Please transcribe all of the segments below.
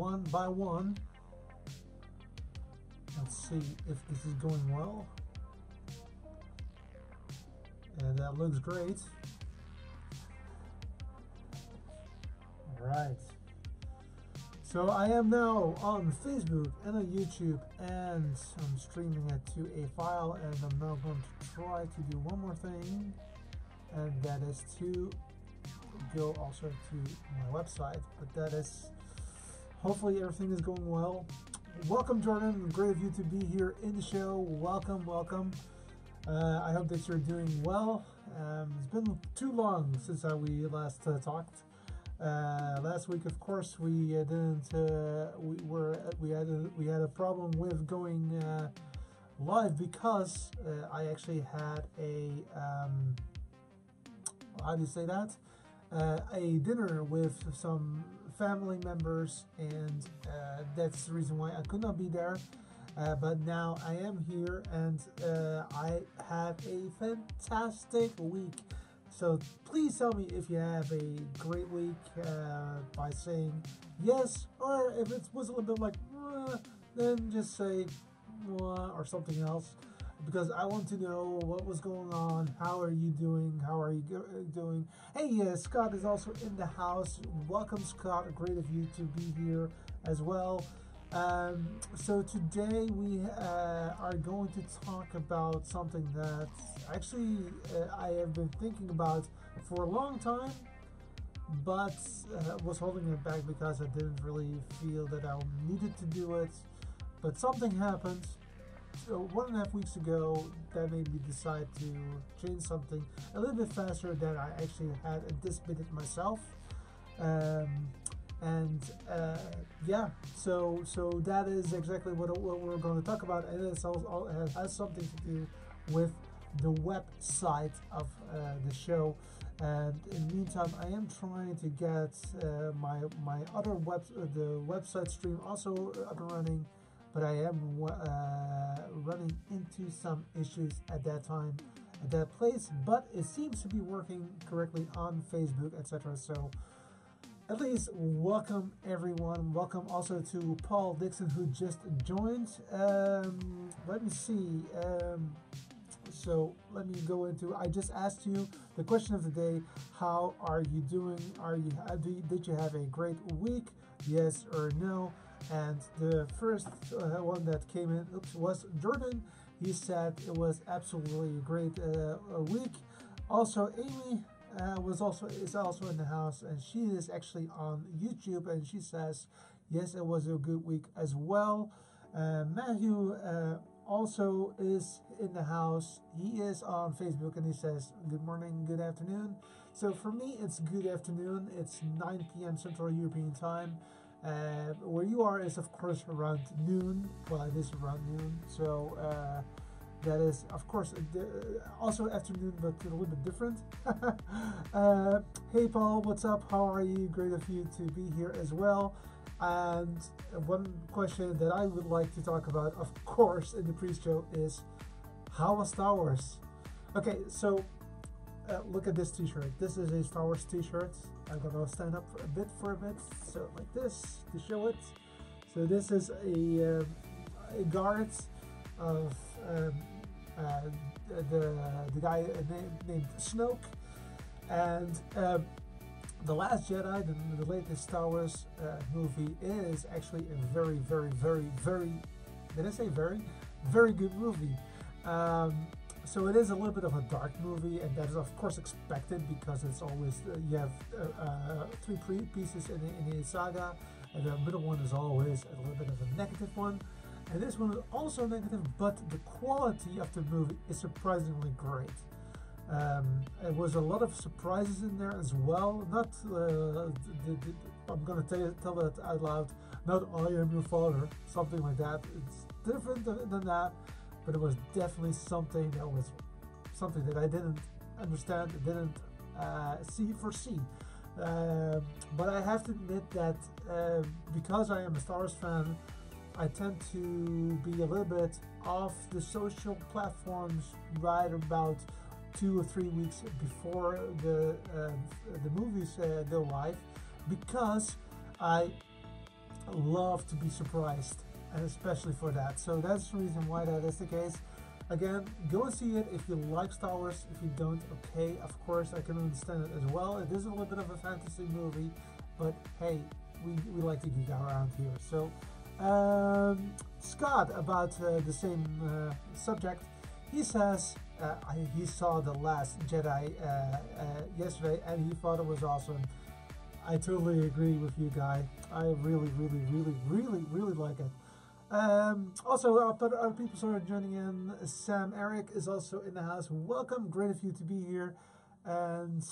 one by one. Let's see if this is going well. And that looks great. Alright. So I am now on Facebook and on YouTube, and I'm streaming it to a file, and I'm now going to try to do one more thing, and that is to go also to my website. But that is, hopefully everything is going well. Welcome, Jordan. Great of you to be here in the show. Welcome, welcome. I hope that you're doing well. It's been too long since we last talked. Last week, of course, we didn't. We had a problem with going live because I actually had a how do you say that? A dinner with some family members, and that's the reason why I could not be there. But now I am here, and I had a fantastic week. So please tell me if you have a great week by saying yes, or if it was a little bit like, then just say or something else, because I want to know what was going on. How are you doing? How are you doing? Hey, Scott is also in the house. Welcome, Scott. Great of you to be here as well. So today we are going to talk about something that actually I have been thinking about for a long time, but was holding it back because I didn't really feel that I needed to do it. But something happened 1.5 weeks ago that made me decide to change something a little bit faster than I actually had anticipated myself. Yeah, so that is exactly what we're going to talk about, and it has something to do with the website of the show. And in the meantime, I am trying to get my other the website stream also up and running, but I am running into some issues at that time at that place. But it seems to be working correctly on Facebook, etc. So at least welcome everyone. Welcome also to Paul Dixon, who just joined. Let me see. So let me go into. I just asked you the question of the day. How are you doing? Did you have a great week? Yes or no? And the first one that came in was Jordan. He said it was absolutely a great week. Also, Amy is also in the house, and she is actually on YouTube, and she says yes, it was a good week as well. Matthew also is in the house. He is on Facebook, and he says good morning, good afternoon. So for me, it's good afternoon. It's 9 p.m. Central European Time. Where you are is of course around noon. Well, it is around noon, so that is, of course, also afternoon, but a little bit different. Hey, Paul, what's up? How are you? Great of you to be here as well. And one question that I would like to talk about, of course, in the pre-show is, how was Star Wars? Okay, so look at this t-shirt. This is a Star Wars t-shirt. I'm gonna stand up for a bit, so like this, to show it. So this is a guard of the guy named Snoke, and The Last Jedi, the latest Star Wars movie, is actually a very, did I say very good movie. So it is a little bit of a dark movie, and that is of course expected, because it's always you have three pieces in a saga, and the middle one is always a little bit of a negative one. And this one is also negative, but the quality of the movie is surprisingly great. There was a lot of surprises in there as well. Not, I'm gonna tell that out loud. Not "I am your father," something like that. It's different than that, but it was definitely something that I didn't understand, didn't foresee. But I have to admit that because I am a Star Wars fan, I tend to be a little bit off the social platforms right about 2 or 3 weeks before the movies go live, because I love to be surprised, and especially for that. So that's the reason why that is the case. Again, go and see it if you like Star Wars. If you don't, okay, of course, I can understand it as well. It is a little bit of a fantasy movie, but hey, we like to geek out around here. So, Scott, about the same subject, he says he saw The Last Jedi yesterday and he thought it was awesome. I totally agree with you, Guy. I really, really, really, really, really like it. Also, other people started joining in. Sam Eric is also in the house. Welcome, great of you to be here. And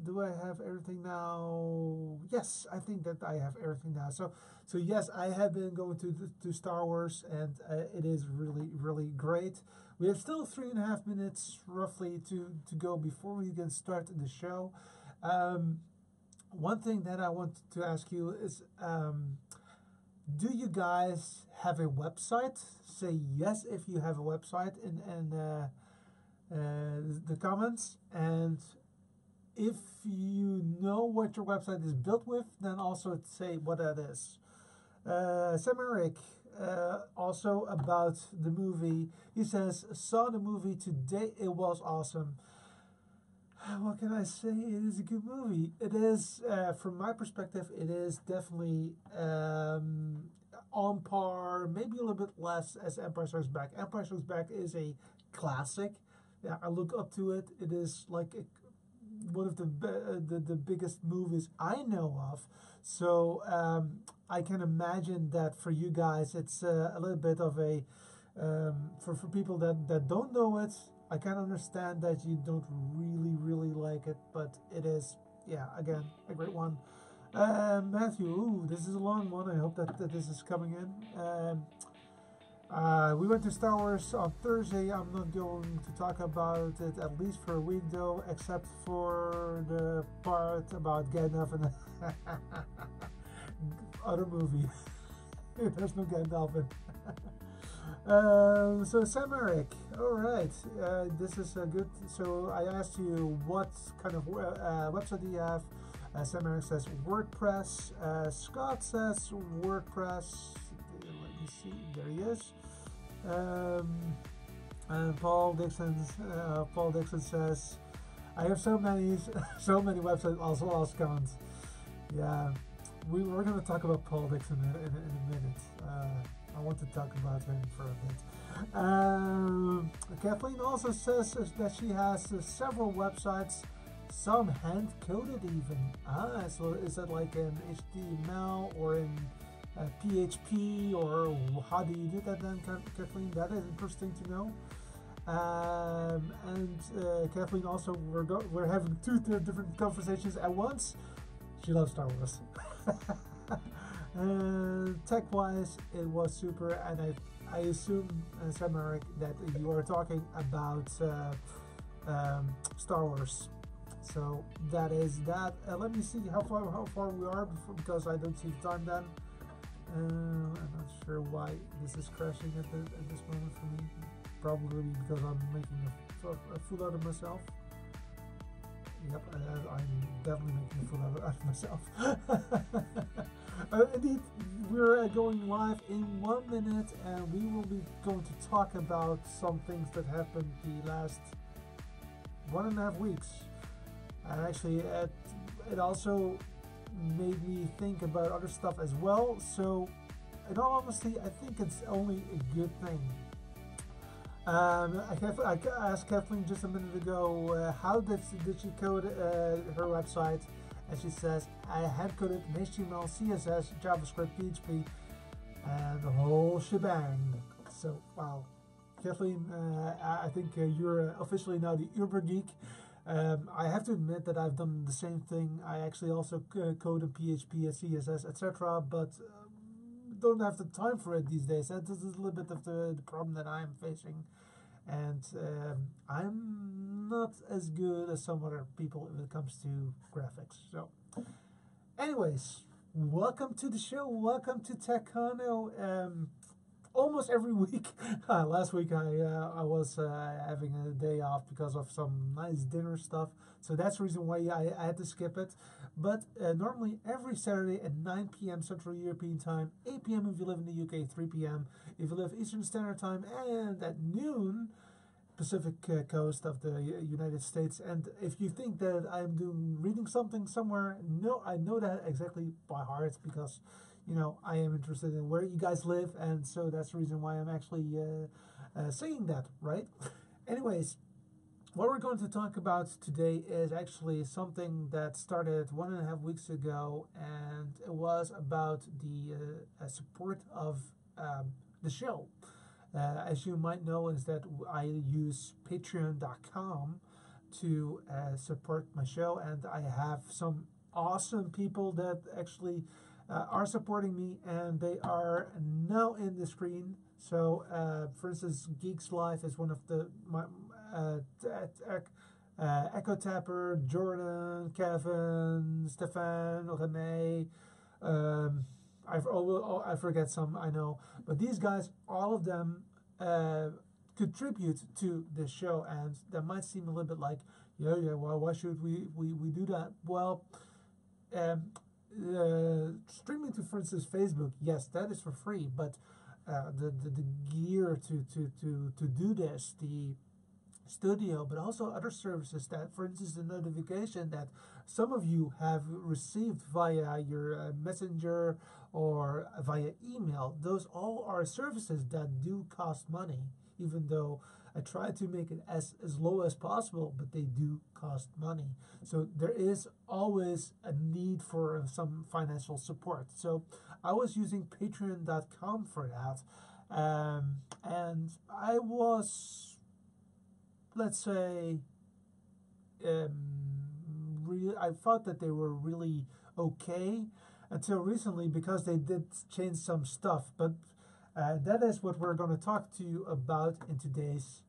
do I have everything now? Yes, I think that I have everything now. So yes, I have been going to Star Wars, and it is really, really great. We have still 3.5 minutes roughly to go before we can start the show. One thing that I want to ask you is, do you guys have a website? Say yes if you have a website in the comments. And if you know what your website is built with, then also say what that is. Sam Eric, also about the movie, he says, saw the movie today, it was awesome. What can I say? It is a good movie. It is, from my perspective, it is definitely on par, maybe a little bit less as Empire Strikes Back. Empire Strikes Back is a classic. Yeah, I look up to it. It is like one of the biggest movies I know of. So I can imagine that for you guys, it's a little bit of a for people that don't know it. I can understand that you don't really like it, but it is, yeah, again, a great one. Matthew, ooh, this is a long one. I hope that this is coming in. We went to Star Wars on Thursday. I'm not going to talk about it at least for a week though, except for the part about Gandalf and other movie. There's no Gandalf in. So Sam Eric, all right, this is a good. So I asked you what kind of website do you have. Sam Eric says WordPress. Scott says WordPress. Let me see. There he is. And Paul Dixon says, I have so many websites. Also lost count. Yeah, we're going to talk about Paul Dixon in a minute. I want to talk about him for a bit. Kathleen also says that she has several websites, some hand-coded even. So is it like in HTML or in PHP, or how do you do that then, Kathleen? That is interesting to know. And Kathleen also, we're having two different conversations at once. She loves Star Wars. Tech-wise, it was super, and I assume, Sam Eric, that you are talking about Star Wars. So that is that. Let me see how far we are because I don't see the time then. I'm not sure why this is crashing at this moment for me. Probably because I'm making a fool out of myself. Yep, I'm definitely making a fool out of myself. Indeed, we're going live in 1 minute, and we will be going to talk about some things that happened the last 1.5 weeks. And actually, it also made me think about other stuff as well. So, in all honesty, I think it's only a good thing. I asked Kathleen just a minute ago, how did she code her website? And she says, I had coded in HTML, CSS, JavaScript, PHP, and the whole shebang. So, wow. Kathleen, I think you're officially now the Uber Geek. I have to admit that I've done the same thing. I actually also code in PHP and CSS, etc., but don't have the time for it these days. That is a little bit of the problem that I'm facing. And I'm not as good as some other people when it comes to graphics. So, anyways, welcome to the show. Welcome to TechCono. almost every week. Last week I was having a day off because of some nice dinner stuff, so that's the reason why I had to skip it. But normally every Saturday at 9 p.m. Central European Time, 8 p.m. if you live in the UK, 3 p.m. if you live Eastern Standard Time, and at noon Pacific coast of the United States. And if you think that I'm doing reading something somewhere, no, I know that exactly by heart because I am interested in where you guys live, and so that's the reason why I'm actually saying that, right? Anyways, what we're going to talk about today is actually something that started 1.5 weeks ago, and it was about the support of the show. As you might know, is that I use Patreon.com to support my show, and I have some awesome people that actually are supporting me, and they are now in the screen. So, for instance, Geeks Life is one of my Echo Tapper, Jordan, Kevin, Stefan, Rene. I forget some, I know, but these guys, all of them, contribute to the show, and that might seem a little bit like, yeah, well, why should we do that? Well, streaming to, for instance, Facebook, yes, that is for free, but the gear to do this, the studio, but also other services that, for instance, the notification that some of you have received via your messenger or via email, those all are services that do cost money, even though I try to make it as low as possible, but they do cost money. So there is always a need for some financial support. So I was using patreon.com for that. And I was, let's say, I thought that they were really okay until recently because they did change some stuff. But that is what we're going to talk to you about in today's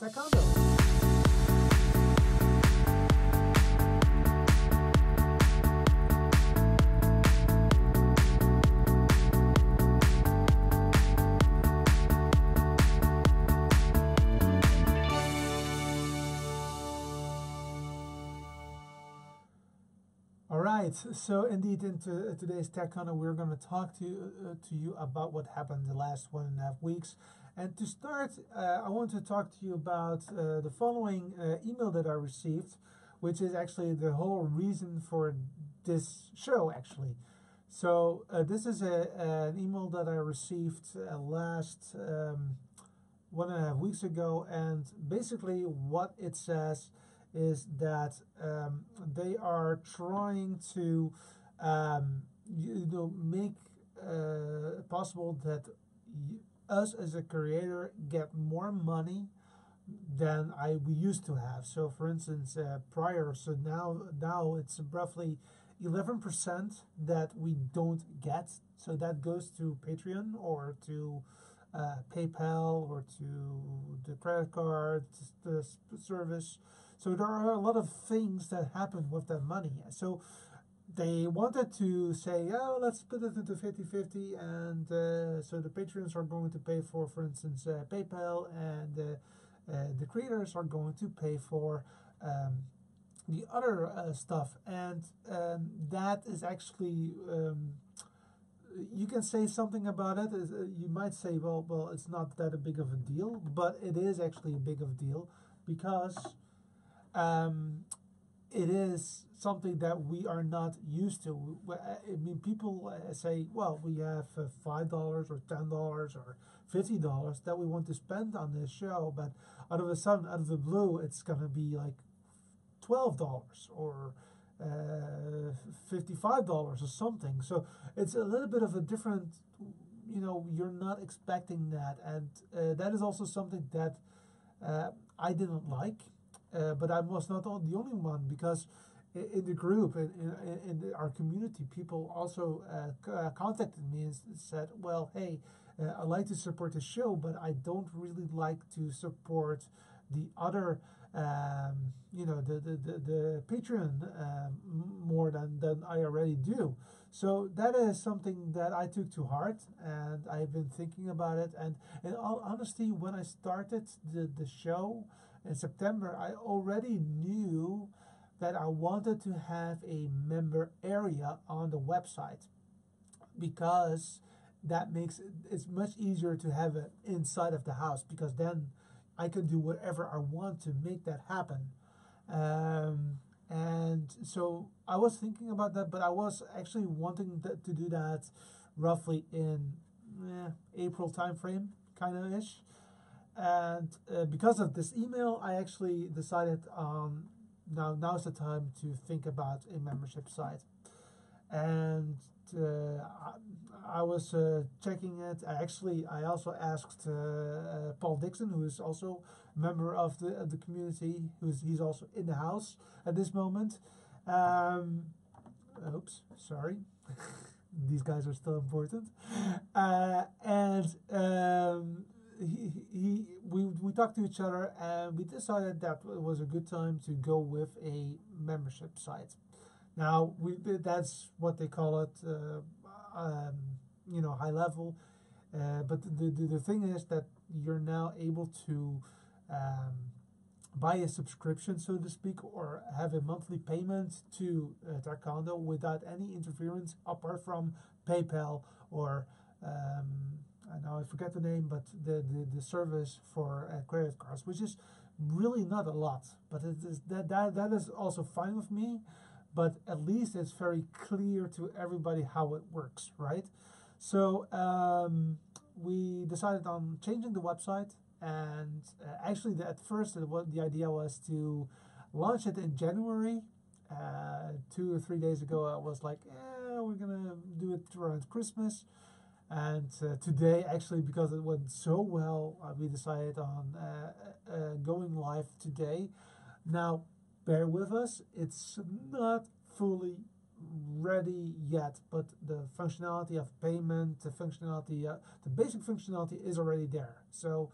Taekwondo. Alright, so indeed in today's Taekwondo we're going to talk to you about what happened the last 1.5 weeks. And to start, I want to talk to you about the following email that I received, which is actually the whole reason for this show, actually. So this is an email that I received last 1.5 weeks ago, and basically what it says is that they are trying to make possible that us as a creator get more money than we used to have. So for instance, prior, so now it's roughly 11% that we don't get. So that goes to Patreon or to PayPal or to the credit card, the service. So there are a lot of things that happen with that money. So they wanted to say, oh, let's put it into 50-50, and so the patrons are going to pay for instance, PayPal, and the creators are going to pay for the other stuff. And that is actually, you can say something about it. You might say, well, it's not that a big of a deal, but it is actually a big of a deal because it is something that we are not used to. I mean, people say, well, we have $5 or $10 or $50 that we want to spend on this show, but out of a sudden, out of the blue, it's going to be like $12 or $55 or something. So it's a little bit of a different, you're not expecting that. And that is also something that I didn't like. But I was not the only one, because in the group, in our community, people also contacted me and said, well, hey, I like to support the show, but I don't really like to support the other, the Patreon more than I already do. So that is something that I took to heart, and I've been thinking about it. And in all honesty, when I started the show in September, I already knew that I wanted to have a member area on the website, because that makes it's much easier to have it inside of the house, because then I can do whatever I want to make that happen. And so I was thinking about that, but I was actually wanting to do that roughly in April timeframe, kind of ish. And because of this email, I actually decided now's the time to think about a membership site. And I was checking it. I also asked Paul Dixon, who is also a member of the community. He's also in the house at this moment. Um, Oops, sorry. These guys are still important. And we talked to each other, and we decided that it was a good time to go with a membership site. Now that's what they call it, high level. But the thing is that you're now able to buy a subscription, so to speak, or have a monthly payment to Taekwondo without any interference apart from PayPal or I know I forget the name, but the service for credit cards, which is really not a lot, but it is that is also fine with me. But at least it's very clear to everybody how it works, right? So we decided on changing the website, and actually, at first, the idea was to launch it in January. 2 or 3 days ago, I was like, we're gonna do it around Christmas. And today, actually, because it went so well, we decided on going live today. Now, bear with us, it's not fully ready yet, but the functionality of payment, the basic functionality is already there. So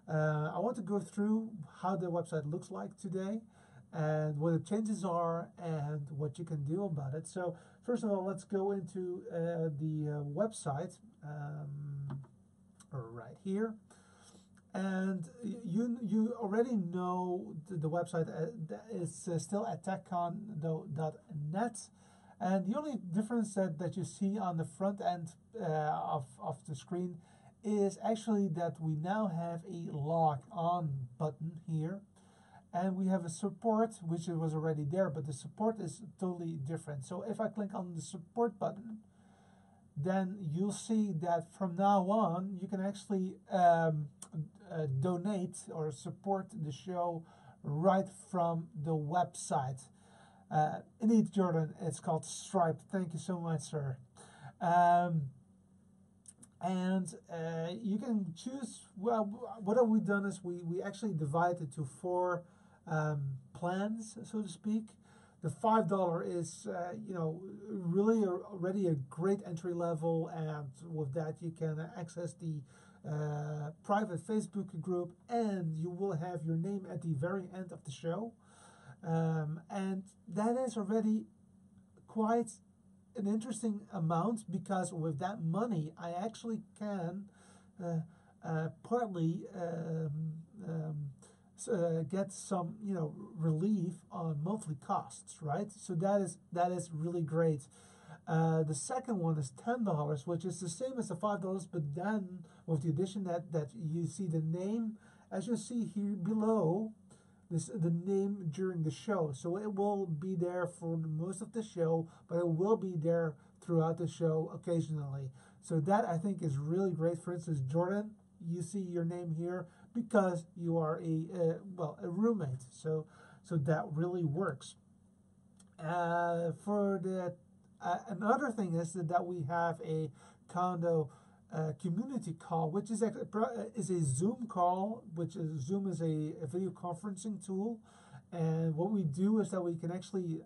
I want to go through how the website looks like today, and what the changes are, and what you can do about it. So first of all, let's go into the website right here. And you already know the website is still at techcon.net, and the only difference that you see on the front end of the screen is actually that we now have a log on button here, and we have a support, which was already there, but the support is totally different. So if I click on the support button, then you'll see that from now on you can actually donate or support the show right from the website. Indeed, Jordan, it's called Stripe. Thank you so much, sir. And you can choose. Well, what we done is we actually divided it to four plans, so to speak. The $5 is, really already a great entry level, and with that you can access the private Facebook group, and you will have your name at the very end of the show, and that is already quite an interesting amount, because with that money I actually can partly get some relief on monthly costs, right? So that is really great. The second one is $10, which is the same as the $5, but then with the addition that you see the name, as you see here below, the name during the show. So it will be there for most of the show, but it will be there throughout the show occasionally. So that, I think, is really great. For instance, Jordan, you see your name here because you are a roommate. So that really works. For the another thing is that we have a condo community call, which is a Zoom call, Zoom is a video conferencing tool. And what we do is that we can actually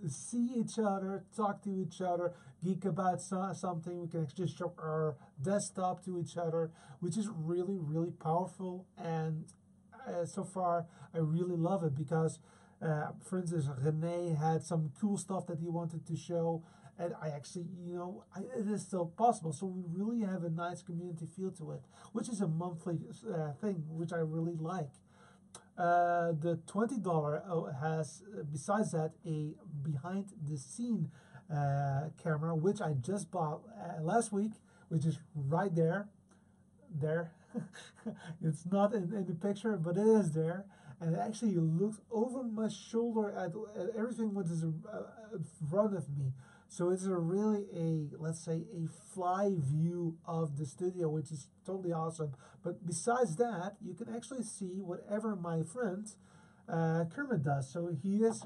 see each other, talk to each other, geek about something. We can actually show our desktop to each other, which is really, really powerful. And so far, I really love it because, for instance, Renee had some cool stuff that he wanted to show. and I actually, it is still possible. So we really have a nice community feel to it, which is a monthly thing, which I really like. The $20 has, besides that, a behind the scene camera, which I just bought last week, which is right there. There, it's not in the picture, but it is there, and it actually looks over my shoulder at everything what is in front of me. So it's a really let's say a fly view of the studio, which is totally awesome. But besides that, you can actually see whatever my friend Kermit does. So he is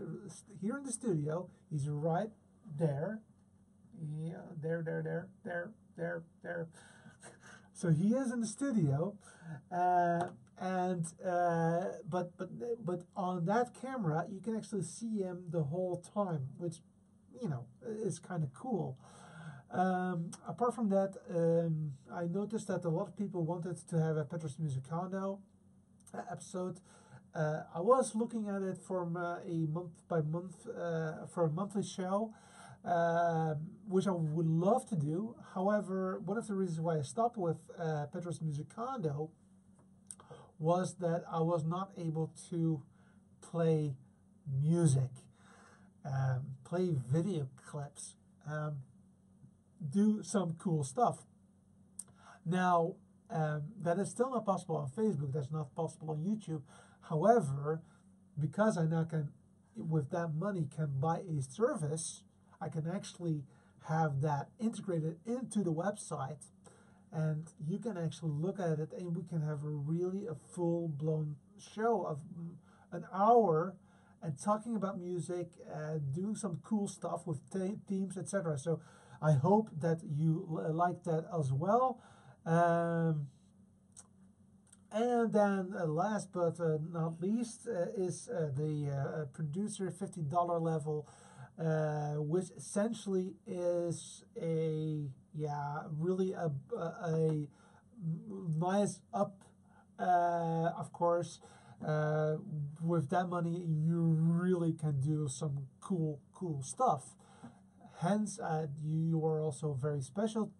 here in the studio. He's right there. Yeah, there. So he is in the studio, but on that camera you can actually see him the whole time, which is kind of cool. Apart from that, I noticed that a lot of people wanted to have a Petrus Musicano episode. I was looking at it from a month by month for a monthly show, which I would love to do. However, one of the reasons why I stopped with Petrus Musicando was that I was not able to play music, play video clips, do some cool stuff. Now, that is still not possible on Facebook. That's not possible on YouTube. However, because I now can, with that money, can buy a service, I can actually have that integrated into the website, and you can actually look at it, and we can have a full-blown show of an hour and talking about music, doing some cool stuff with themes, etc. So I hope that you like that as well. And then last but not least is the producer $50 level, which essentially is really a nice up. Of course, with that money, you really can do some cool stuff. Hence, you are also very special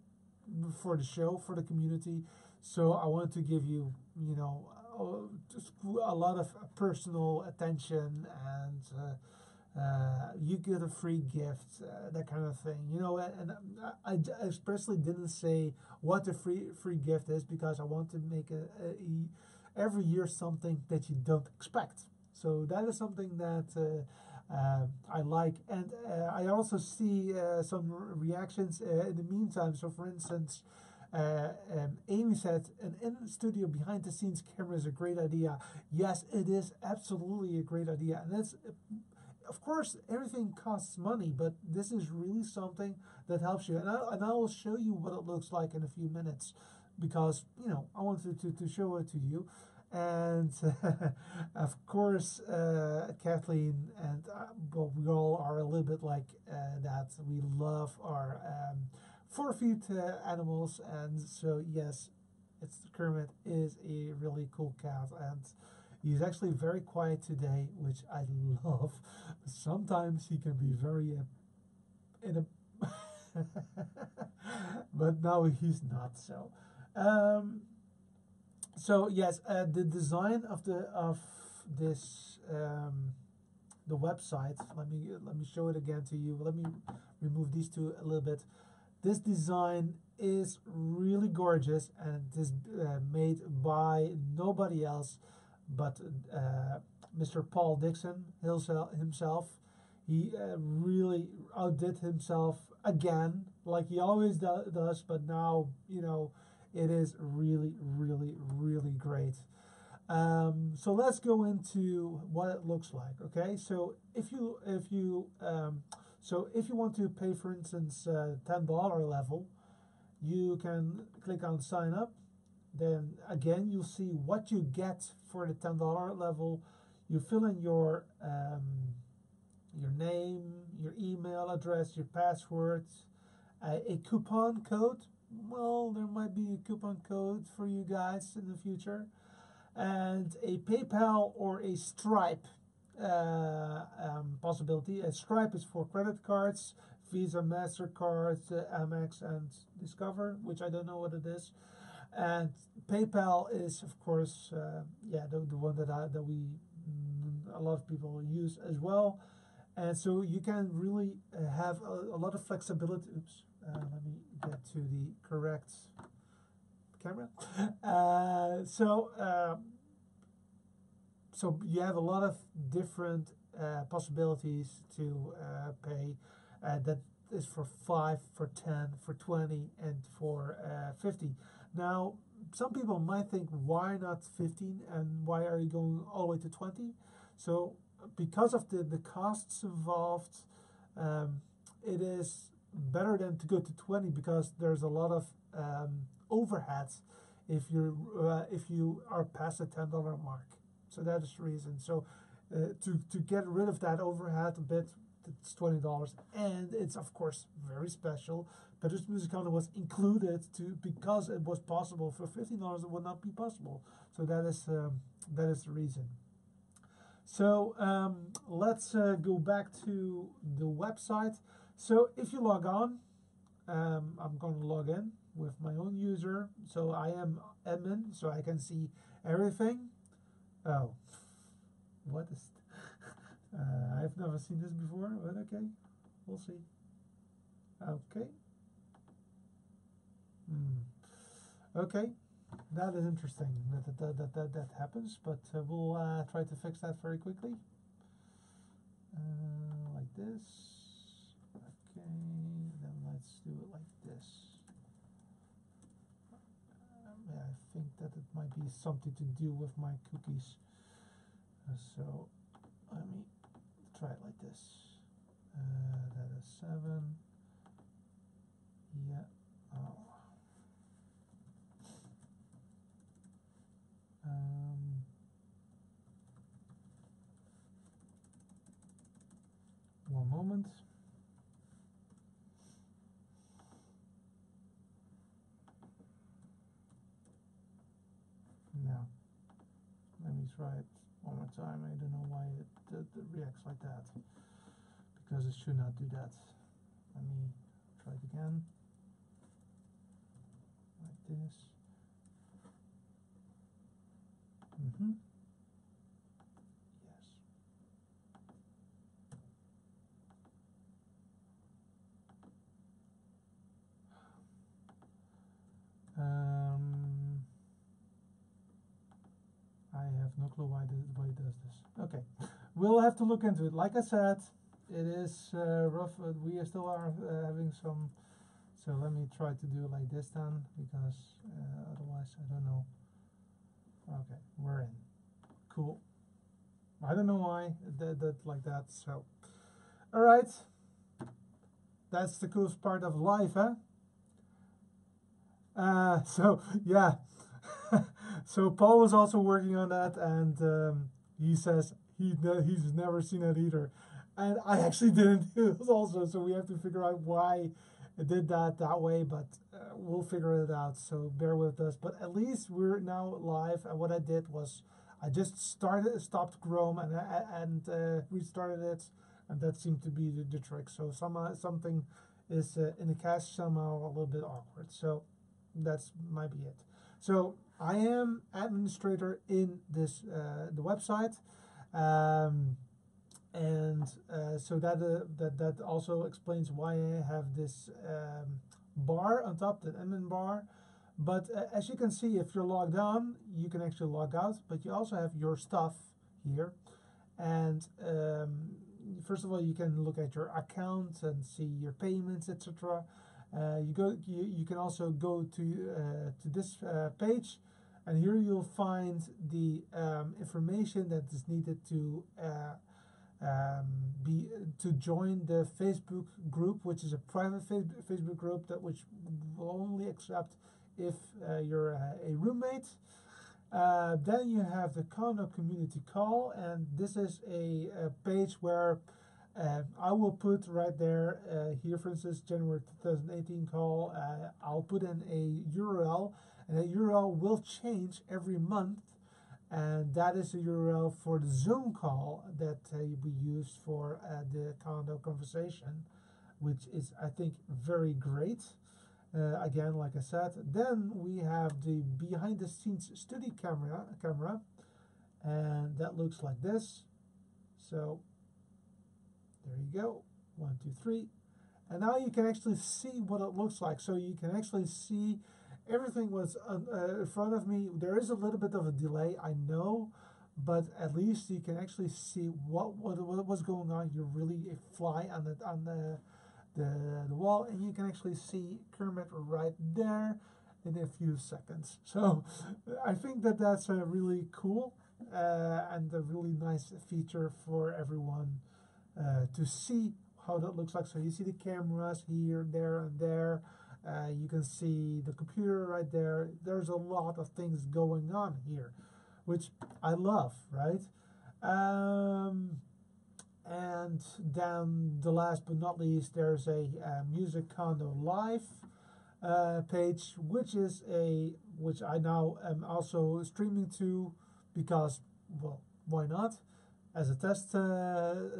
for the show, for the community. So I want to give you, just a lot of personal attention, and you get a free gift, that kind of thing. And I expressly didn't say what the free gift is, because I want to make every year something that you don't expect. So that is something that I like, and I also see some reactions in the meantime. So, for instance, Amy said, an in-studio behind-the-scenes camera is a great idea. Yes, it is absolutely a great idea, and that's, of course, everything costs money, but this is really something that helps you. And I will show you what it looks like in a few minutes, because I wanted to show it to you. And of course, Kathleen and we all are a little bit like that. We love our 4 feet animals, and so yes, Kermit is a really cool cat, and he's actually very quiet today, which I love. Sometimes he can be very but now he's not so. So yes, the design of this the website. Let me show it again to you. Let me remove these two a little bit. This design is really gorgeous, and it is made by nobody else but Mr. Paul Dixon himself. He really outdid himself again, like he always does, but now it is really, really, really great. So let's go into what it looks like. Okay, so if you want to pay, for instance, $10 level, you can click on sign up. Then again, you'll see what you get for the $10 level. You fill in your name, your email address, your password, a coupon code. Well, there might be a coupon code for you guys in the future, and a PayPal or a Stripe possibility. A Stripe is for credit cards. Visa, MasterCard, Amex, and Discover, which I don't know what it is. And PayPal is, of course, yeah, the one that we a lot of people use as well. And so you can really have a lot of flexibility. Oops, let me get to the correct camera. So you have a lot of different possibilities to pay. That is for 5, for 10, for 20, and for 50. Now, some people might think, why not 15, and why are you going all the way to 20? So because of the costs involved, it is better than to go to 20 because there's a lot of overheads if you are past the $10 mark. So that is the reason. So to get rid of that overhead a bit, it's $20, and it's of course very special. Petrus Musicano was included because it was possible. For $15 it would not be possible. So that is the reason. So let's go back to the website. So if you log on, I'm going to log in with my own user. So I am admin, so I can see everything. Oh, what is? I've never seen this before, but okay, we'll see. Okay. Okay, that is interesting that happens, but we'll try to fix that very quickly. Like this. Okay, then let's do it like this. Yeah, I think that it might be something to do with my cookies. So let me try it like this. That is 7. Yeah. Oh. One moment. Now, let me try it one more time. I don't know why it reacts like that, because it should not do that. Let me try it again, like this. Yes. I have no clue why it does this. Okay, we'll have to look into it. Like I said, it is rough. We still are having some. So let me try to do it like this then, because otherwise I don't know. Okay, we're in. Cool. I don't know why that like that. So, all right. That's the coolest part of life, huh? So yeah. So Paul was also working on that, and he says he's never seen it either, and I actually didn't do it also. So we have to figure out why it did that way, but we'll figure it out. So bear with us. But at least we're now live. And what I did was I just stopped Chrome and restarted it, and that seemed to be the trick. So something is in the cache somehow a little bit awkward. So that's might be it. So I am administrator in this the website, and so that also explains why I have this bar on top, the admin bar. But as you can see, if you're logged on, you can actually log out, but you also have your stuff here. And first of all, you can look at your account and see your payments, etc. You can also go to this page, and here you'll find the information that is needed to join the Facebook group, which is a private Facebook group which will only accept if you're a roommate. Then you have the condo community call, and this is a page where I will put right there here, for instance, January 2018 call. I'll put in a URL, and that URL will change every month, and that is the URL for the Zoom call that we use for the condo conversation. which is, I think, very great. Again, like I said, then we have the behind the scenes studio camera, and that looks like this. So there you go, 1, 2, 3. And now you can actually see what it looks like. So you can actually see everything was in front of me. There is a little bit of a delay, I know, but at least you can actually see what was going on. You really fly on the wall, and you can actually see Kermit right there in a few seconds. So I think that that's really cool and a really nice feature for everyone to see how that looks like. So you see the cameras here, there, and there. You can see the computer right there. There's a lot of things going on here, which I love, right? And then the last but not least, there's a Music Condo Live page, which I now am also streaming to because, well, why not? As a test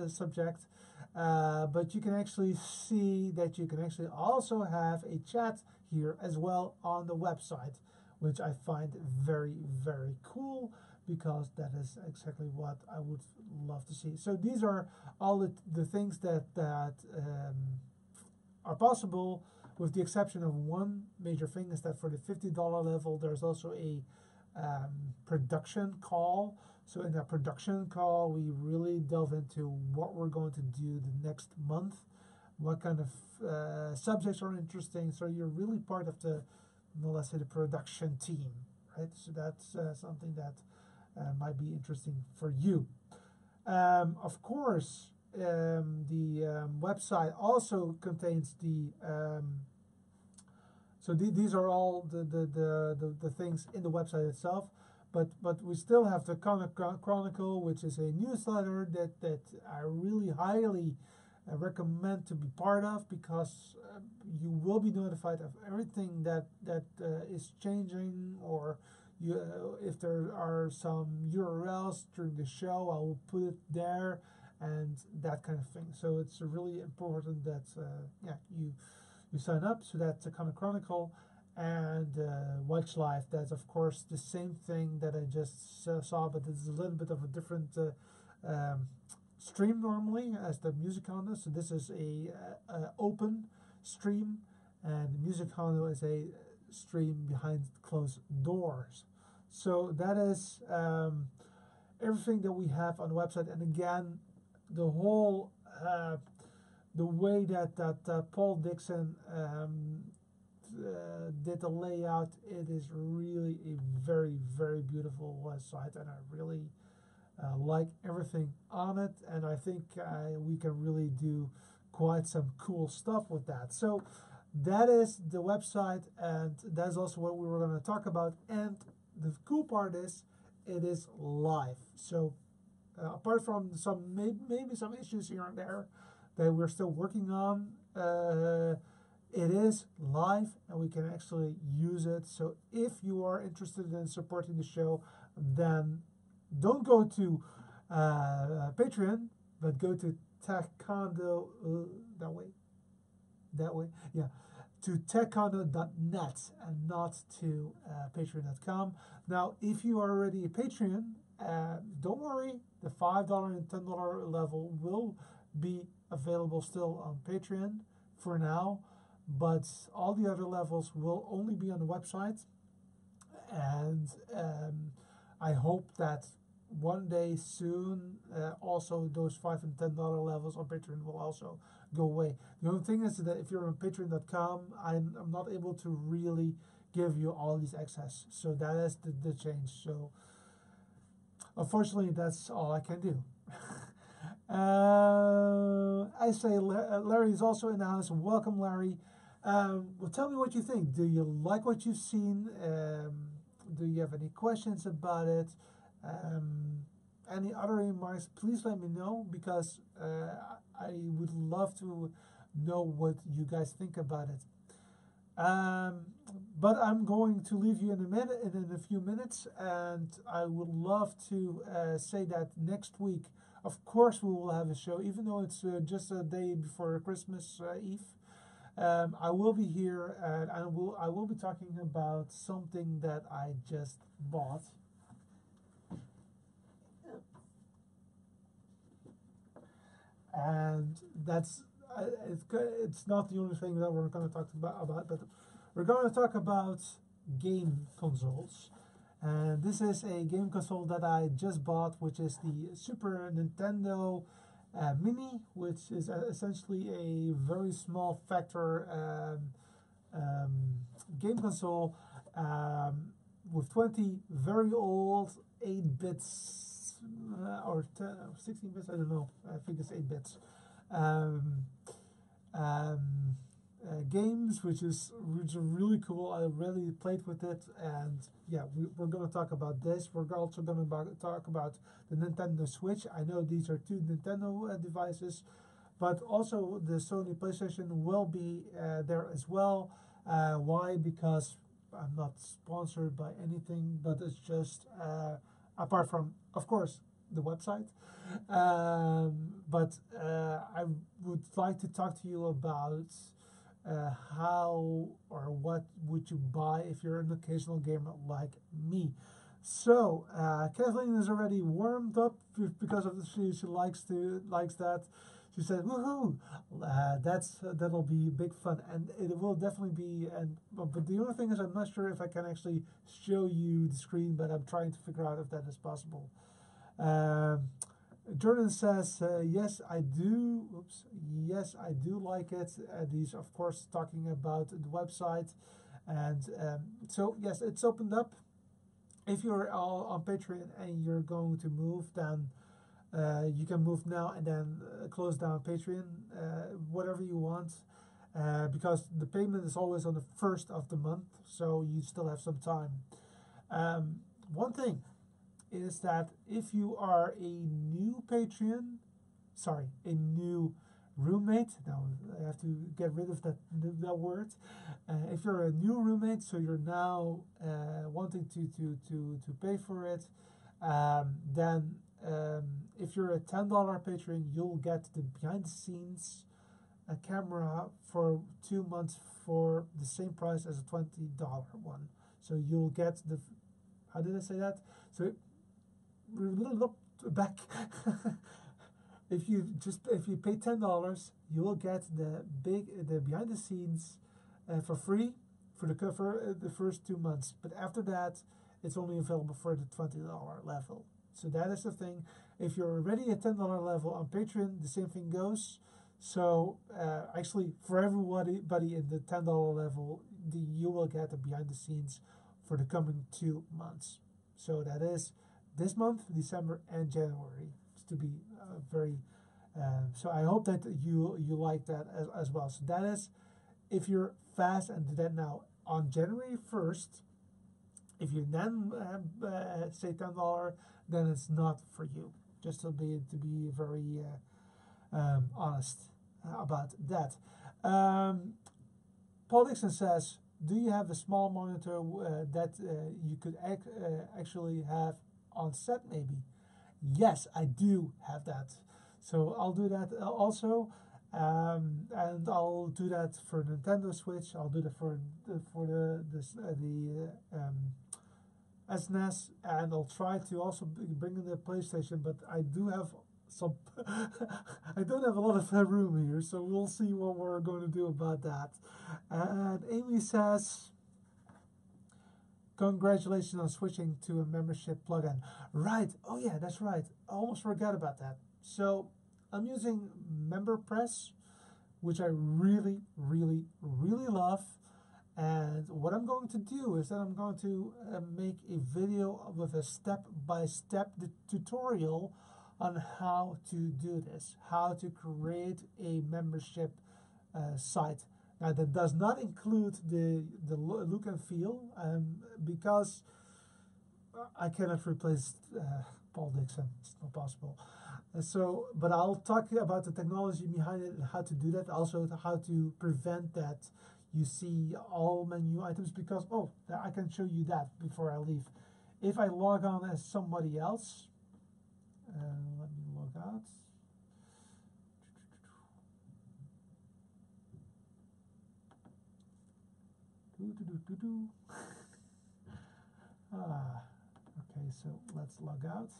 subject. But you can actually see that you can actually also have a chat here as well on the website, which I find very, very cool, because that is exactly what I would love to see. So these are all the things that are possible, with the exception of one major thing, is that for the $50 level, there's also a production call. So in that production call, we really delve into what we're going to do the next month, what kind of subjects are interesting. So you're really part of the, well, let's say, the production team, right? So that's something that might be interesting for you. Of course, the website also contains the so these are all the things in the website itself, but we still have the Comic Chronicle, which is a newsletter that I really highly recommend to be part of, because you will be notified of everything that is changing, or if there are some URLs during the show, I will put it there, and that kind of thing. So it's really important that you sign up. So that's the Comic Chronicle. And Watch Live, that's of course the same thing that I just saw, but it's a little bit of a different stream normally as the Music Condo. So this is a open stream, and the Music Condo is a stream behind closed doors. So that is everything that we have on the website. And again, the whole the way that Paul Dixon did the layout, it is really a very, very beautiful website, and I really like everything on it, and I think we can really do quite some cool stuff with that. So that is the website, and that's also what we were going to talk about. And the cool part is it is live. So apart from some maybe some issues here and there that we're still working on, it is live, and we can actually use it. So if you are interested in supporting the show, then don't go to Patreon, but go to TechCondo that way, yeah, to techcondo.net, and not to patreon.com. Now, if you are already a Patreon, don't worry, the $5 and $10 level will be available still on Patreon for now, but all the other levels will only be on the website. And I hope that one day soon, also those $5 and $10 levels on Patreon will also go away. The only thing is that if you're on patreon.com, I'm not able to really give you all these access. So that is the change. So unfortunately, that's all I can do. I say Larry is also in the house. Welcome, Larry. Well, tell me what you think. Do you like what you've seen? Do you have any questions about it? Any other remarks? Please let me know, because I would love to know what you guys think about it. But I'm going to leave you in a few minutes, and I would love to say that next week, Of course, we will have a show, even though it's just a day before Christmas Eve. I will be here, and I will be talking about something that I just bought. And that's it's not the only thing that we're going to talk about, but we're going to talk about game consoles. And this is a game console that I just bought, which is the Super Nintendo Mini, which is essentially a very small factor um, game console with 20 very old 8 bits or 10, or 16 bits, I don't know, I think it's 8 bits. Um, um, Games, which are really cool. I really played with it, and yeah, we're going to talk about this. We're also going to talk about the Nintendo Switch. I know these are two Nintendo devices, but also the Sony PlayStation will be there as well. Why? Because I'm not sponsored by anything, but it's just apart from, of course, the website. But I would like to talk to you about how or what would you buy if you're an occasional gamer like me. So Kathleen is already warmed up because of she likes that. She said, "Woohoo! That'll be big fun, and it will definitely be." And but the only thing is, I'm not sure if I can actually show you the screen, but I'm trying to figure out if that is possible. Um, Jordan says, "Yes, I do. Oops, yes, I do like it." He's of course talking about the website, and so yes, it's opened up. If you're all on Patreon and you're going to move, then you can move now and then close down Patreon, whatever you want, because the payment is always on the first of the month, so you still have some time. One thing is that if you are a new a new roommate. Now I have to get rid of that word. If you're a new roommate, so you're now wanting to pay for it, then if you're a $10 patron, you'll get the behind the scenes camera for 2 months for the same price as a $20 one. So you'll get the, how did I say that? So back. If you pay $10, you will get the behind the scenes for free for the first 2 months. But after that, it's only available for the $20 level. So that is the thing. If you're already at $10 level on Patreon, the same thing goes. So actually, for everybody in the $10 level, you will get the behind the scenes for the coming 2 months. So that is this month, December, and January, to be very. So I hope that you like that as well. So that is if you're fast and do that now. On January 1st, if you then say $10, then it's not for you. Just to be very honest about that. Paul Dixon says, "Do you have a small monitor that you could actually have on set, maybe?" Yes, I do have that. So I'll do that also, and I'll do that for Nintendo Switch. I'll do that for the SNES, and I'll try to also bring in the PlayStation. But I do have some. I don't have a lot of room here, so we'll see what we're going to do about that. And Amy says, "Congratulations on switching to a membership plugin." Right. Oh yeah, that's right. I almost forgot about that. So I'm using MemberPress, which I really, really, really love. And what I'm going to do is that I'm going to make a video with a step-by-step tutorial on how to do this, how to create a membership site. Now that does not include the look and feel, because I cannot replace Paul Dixon. It's not possible. So, but I'll talk about the technology behind it and how to do that. Also, how to prevent that you see all menu items, because I can show you that before I leave. If I log on as somebody else, let me log log out. Okay, so let's log out.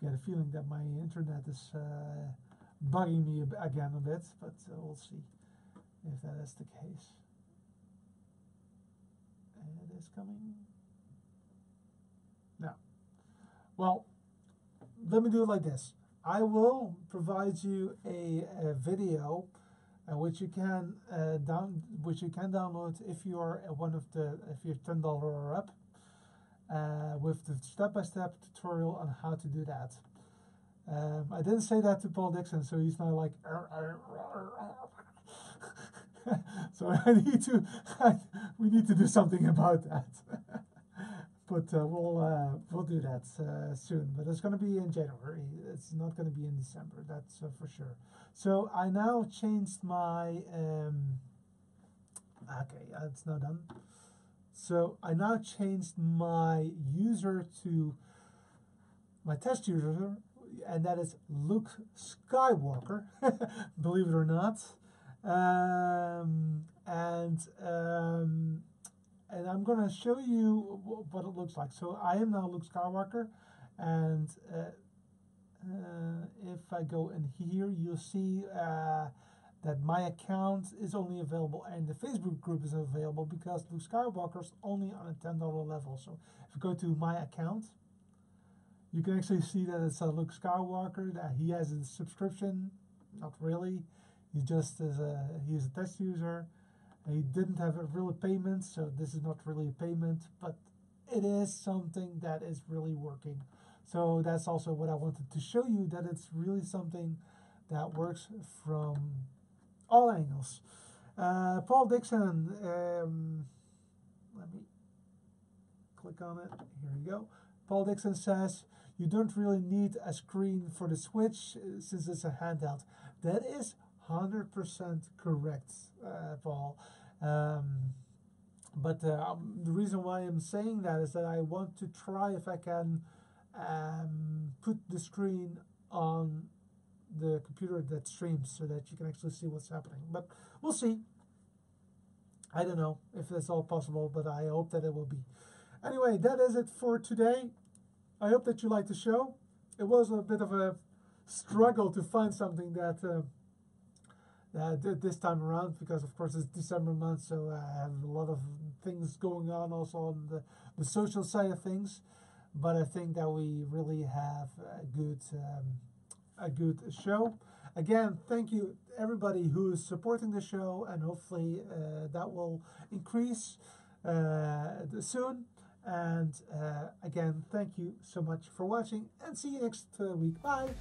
Get a feeling that my internet is bugging me again a bit, but we'll see if that is the case. It is coming. Now, well, let me do it like this. I will provide you a video which you can download if you are if you're $10 or up, with the step-by-step tutorial on how to do that. I didn't say that to Paul Dixon, so he's not like so we need to do something about that. But we'll do that soon. But it's going to be in January. It's not going to be in December. That's for sure. So I now changed my. Okay, it's now done. So I now changed my user to my test user, and that is Luke Skywalker. Believe it or not. And I'm going to show you what it looks like. So I am now Luke Skywalker, and if I go in here, you'll see that my account is only available, and the Facebook group is available because Luke Skywalker is only on a $10 level. So if you go to my account, you can actually see that it's Luke Skywalker, that he has a subscription. Not really. He just is he's a test user. He didn't have a real payment, so this is not really a payment, but it is something that is really working. So that's also what I wanted to show you, that it's really something that works from all angles. Paul Dixon, let me click on it. Here we go. Paul Dixon says, you don't really need a screen for the Switch since it's a handheld. That is 100% correct, Paul. But the reason why I'm saying that is that I want to try if I can put the screen on the computer that streams so that you can actually see what's happening. But we'll see. I don't know if that's all possible, but I hope that it will be. Anyway, that is it for today. I hope that you liked the show. It was a bit of a struggle to find something that this time around, because of course it's December month, so I have a lot of things going on also on the social side of things. But I think that we really have a good show. Again, thank you everybody who is supporting the show, and hopefully that will increase soon. And again, thank you so much for watching, and see you next week. Bye.